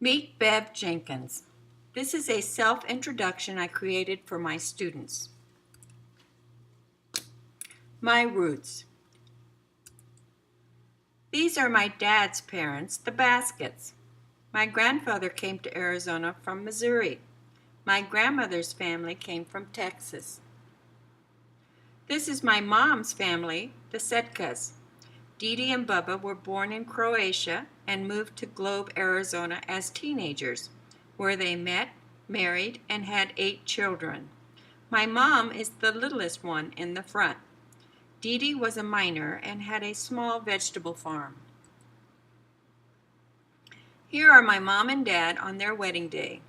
Meet Bev Jenkins. This is a self-introduction I created for my students. My roots. These are my dad's parents, the Baskets. My grandfather came to Arizona from Missouri. My grandmother's family came from Texas. This is my mom's family, the Setkas. Didi and Bubba were born in Croatia and moved to Globe, Arizona as teenagers, where they met, married, and had 8 children. My mom is the littlest one in the front. Didi was a miner and had a small vegetable farm. Here are my mom and dad on their wedding day.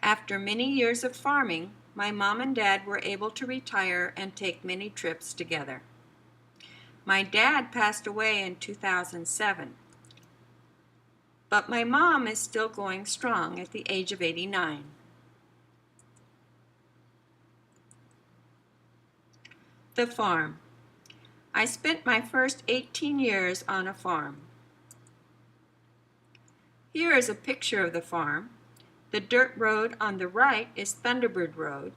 After many years of farming, my mom and dad were able to retire and take many trips together. My dad passed away in 2007, but my mom is still going strong at the age of 89. The farm. I spent my first 18 years on a farm. Here is a picture of the farm. The dirt road on the right is Thunderbird Road,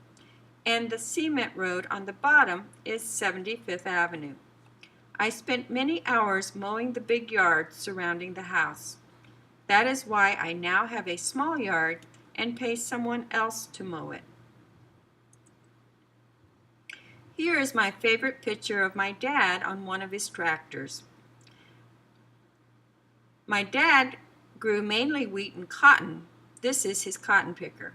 and the cement road on the bottom is 75th Avenue. I spent many hours mowing the big yard surrounding the house. That is why I now have a small yard and pay someone else to mow it. Here is my favorite picture of my dad on one of his tractors. My dad grew mainly wheat and cotton. This is his cotton picker.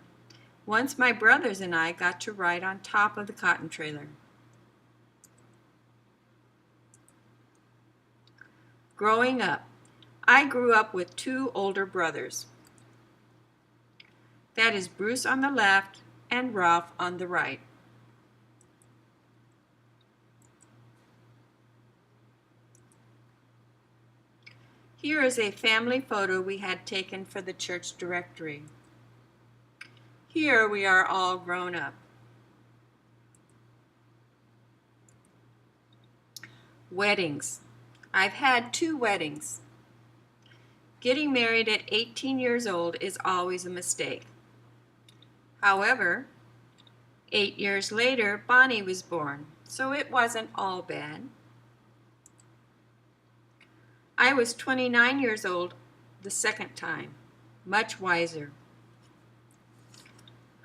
Once my brothers and I got to ride on top of the cotton trailer. Growing up, I grew up with 2 older brothers. That is Bruce on the left and Ralph on the right. Here is a family photo we had taken for the church directory. Here we are all grown up. Weddings. I've had 2 weddings. Getting married at 18 years old is always a mistake. However, 8 years later, Bonnie was born, so it wasn't all bad. I was 29 years old the second time, much wiser.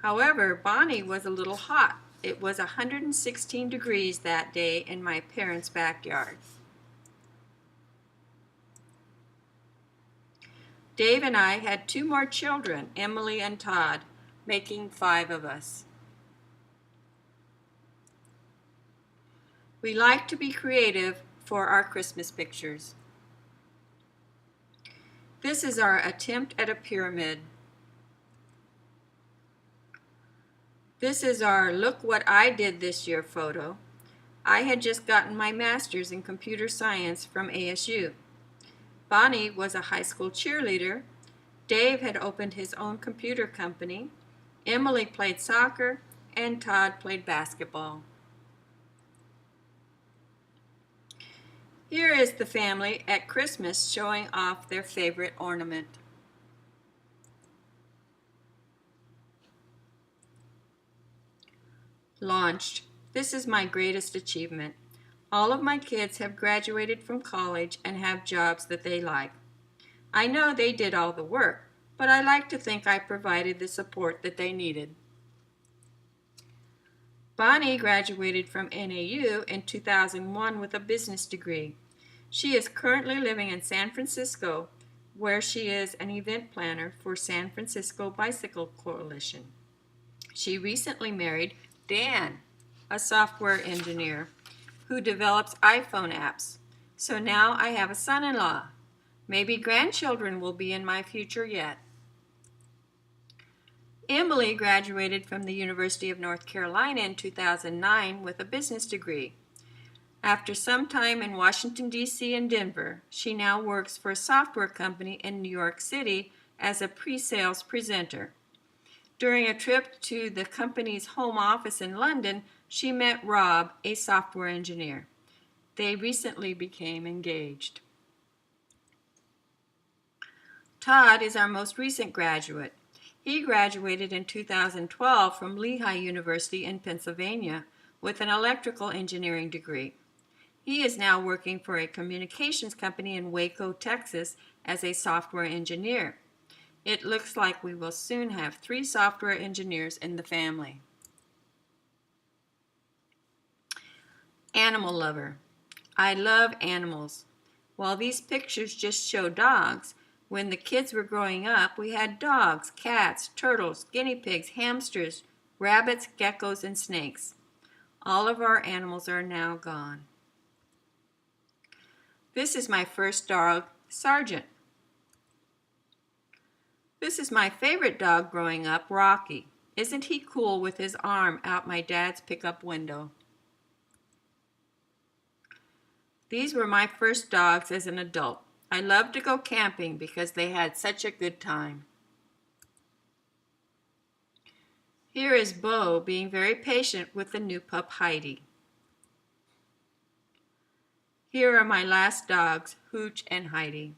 However, Bonnie was a little hot. It was 116 degrees that day in my parents' backyard. Dave and I had 2 more children, Emily and Todd, making 5 of us. We like to be creative for our Christmas pictures. This is our attempt at a pyramid. This is our "Look What I Did This Year" photo. I had just gotten my master's in computer science from ASU. Bonnie was a high school cheerleader. Dave had opened his own computer company. Emily played soccer, and Todd played basketball. Here is the family at Christmas showing off their favorite ornament. Launched. This is my greatest achievement. All of my kids have graduated from college and have jobs that they like. I know they did all the work, but I like to think I provided the support that they needed. Bonnie graduated from NAU in 2001 with a business degree. She is currently living in San Francisco, where she is an event planner for San Francisco Bicycle Coalition. She recently married Dan, a software engineer who develops iPhone apps. So now I have a son-in-law. Maybe grandchildren will be in my future yet. Emily graduated from the University of North Carolina in 2009 with a business degree. After some time in Washington, D.C. and Denver, she now works for a software company in New York City as a pre-sales presenter. During a trip to the company's home office in London, she met Rob, a software engineer. They recently became engaged. Todd is our most recent graduate. He graduated in 2012 from Lehigh University in Pennsylvania with an electrical engineering degree. He is now working for a communications company in Waco, Texas as a software engineer. It looks like we will soon have 3 software engineers in the family. Animal lover. I love animals. While these pictures just show dogs, when the kids were growing up, we had dogs, cats, turtles, guinea pigs, hamsters, rabbits, geckos, and snakes. All of our animals are now gone. This is my first dog, Sergeant. This is my favorite dog growing up, Rocky. Isn't he cool with his arm out my dad's pickup window? These were my first dogs as an adult. I loved to go camping because they had such a good time. Here is Bo being very patient with the new pup Heidi. Here are my last dogs, Hooch and Heidi.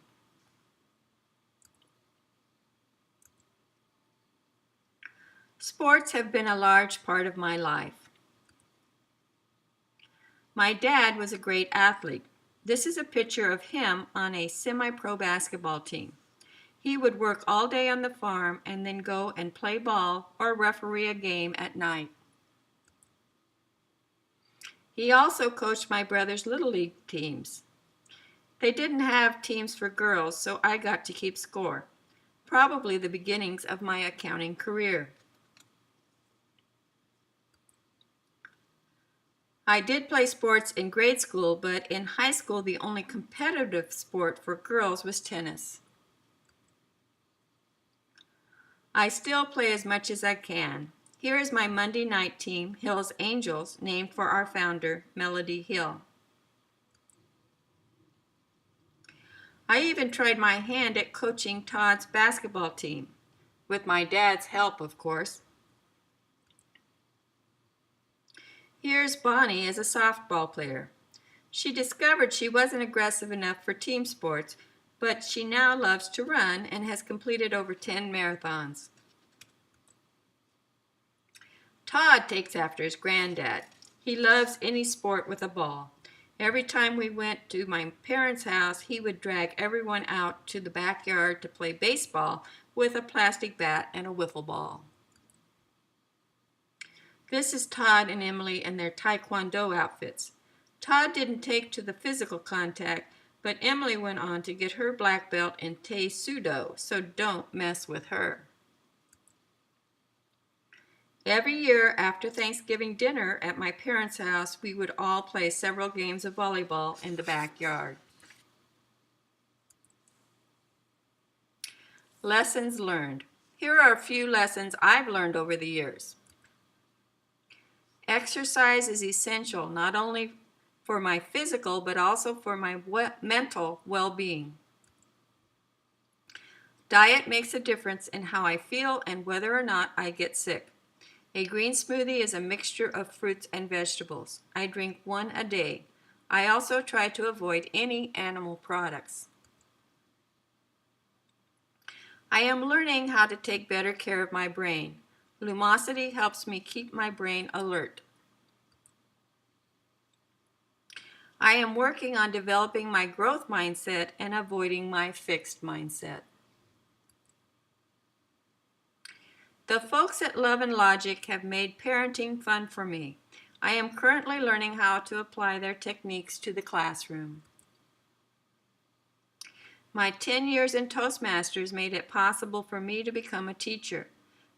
Sports have been a large part of my life. My dad was a great athlete. This is a picture of him on a semi-pro basketball team. He would work all day on the farm and then go and play ball or referee a game at night. He also coached my brother's Little League teams. They didn't have teams for girls, so I got to keep score. Probably the beginnings of my accounting career. I did play sports in grade school, but in high school the only competitive sport for girls was tennis. I still play as much as I can. Here is my Monday night team, Hill's Angels, named for our founder, Melody Hill. I even tried my hand at coaching Todd's basketball team, with my dad's help, of course. Here's Bonnie as a softball player. She discovered she wasn't aggressive enough for team sports, but she now loves to run and has completed over 10 marathons. Todd takes after his granddad. He loves any sport with a ball. Every time we went to my parents' house, he would drag everyone out to the backyard to play baseball with a plastic bat and a wiffle ball. This is Todd and Emily in their Taekwondo outfits. Todd didn't take to the physical contact, but Emily went on to get her black belt in Tae-Sudo, so don't mess with her. Every year after Thanksgiving dinner at my parents' house, we would all play several games of volleyball in the backyard. Lessons learned. Here are a few lessons I've learned over the years. Exercise is essential not only for my physical but also for my mental well-being. Diet makes a difference in how I feel and whether or not I get sick. A green smoothie is a mixture of fruits and vegetables. I drink 1 a day. I also try to avoid any animal products. I am learning how to take better care of my brain. Lumosity helps me keep my brain alert. I am working on developing my growth mindset and avoiding my fixed mindset. The folks at Love and Logic have made parenting fun for me. I am currently learning how to apply their techniques to the classroom. My 10 years in Toastmasters made it possible for me to become a teacher.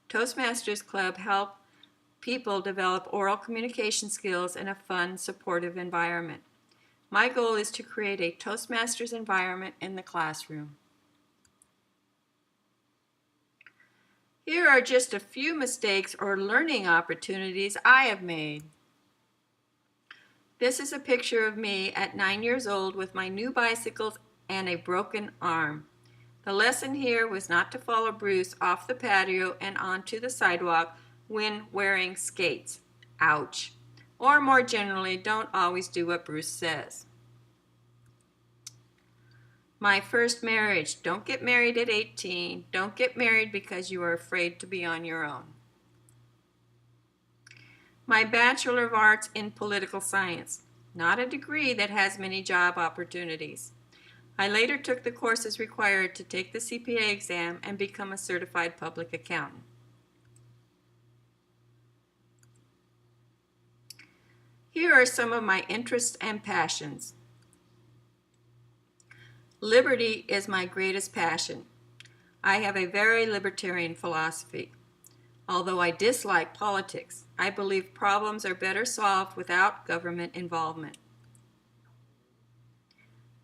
Toastmasters Club help people develop oral communication skills in a fun, supportive environment. My goal is to create a Toastmasters environment in the classroom. Here are just a few mistakes or learning opportunities I have made. This is a picture of me at 9 years old with my new bicycles and a broken arm. The lesson here was not to follow Bruce off the patio and onto the sidewalk when wearing skates. Ouch. Or more generally, don't always do what Bruce says. My first marriage. Don't get married at 18. Don't get married because you are afraid to be on your own. My Bachelor of Arts in Political Science. Not a degree that has many job opportunities. I later took the courses required to take the CPA exam and become a certified public accountant. Here are some of my interests and passions. Liberty is my greatest passion. I have a very libertarian philosophy. Although I dislike politics, I believe problems are better solved without government involvement.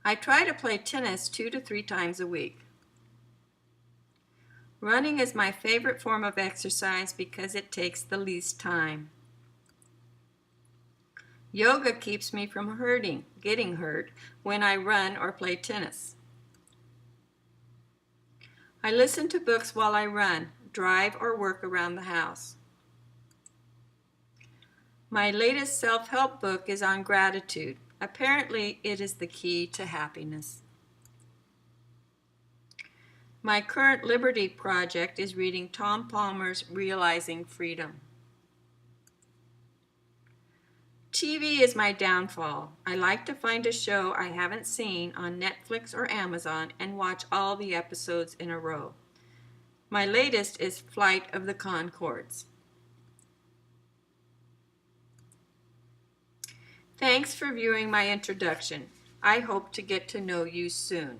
I try to play tennis 2 to 3 times a week. Running is my favorite form of exercise because it takes the least time. Yoga keeps me from getting hurt when I run or play tennis. I listen to books while I run, drive, or work around the house. My latest self-help book is on gratitude. Apparently, it is the key to happiness. My current Liberty project is reading Tom Palmer's Realizing Freedom. TV is my downfall. I like to find a show I haven't seen on Netflix or Amazon and watch all the episodes in a row. My latest is Flight of the Conchords. Thanks for viewing my introduction. I hope to get to know you soon.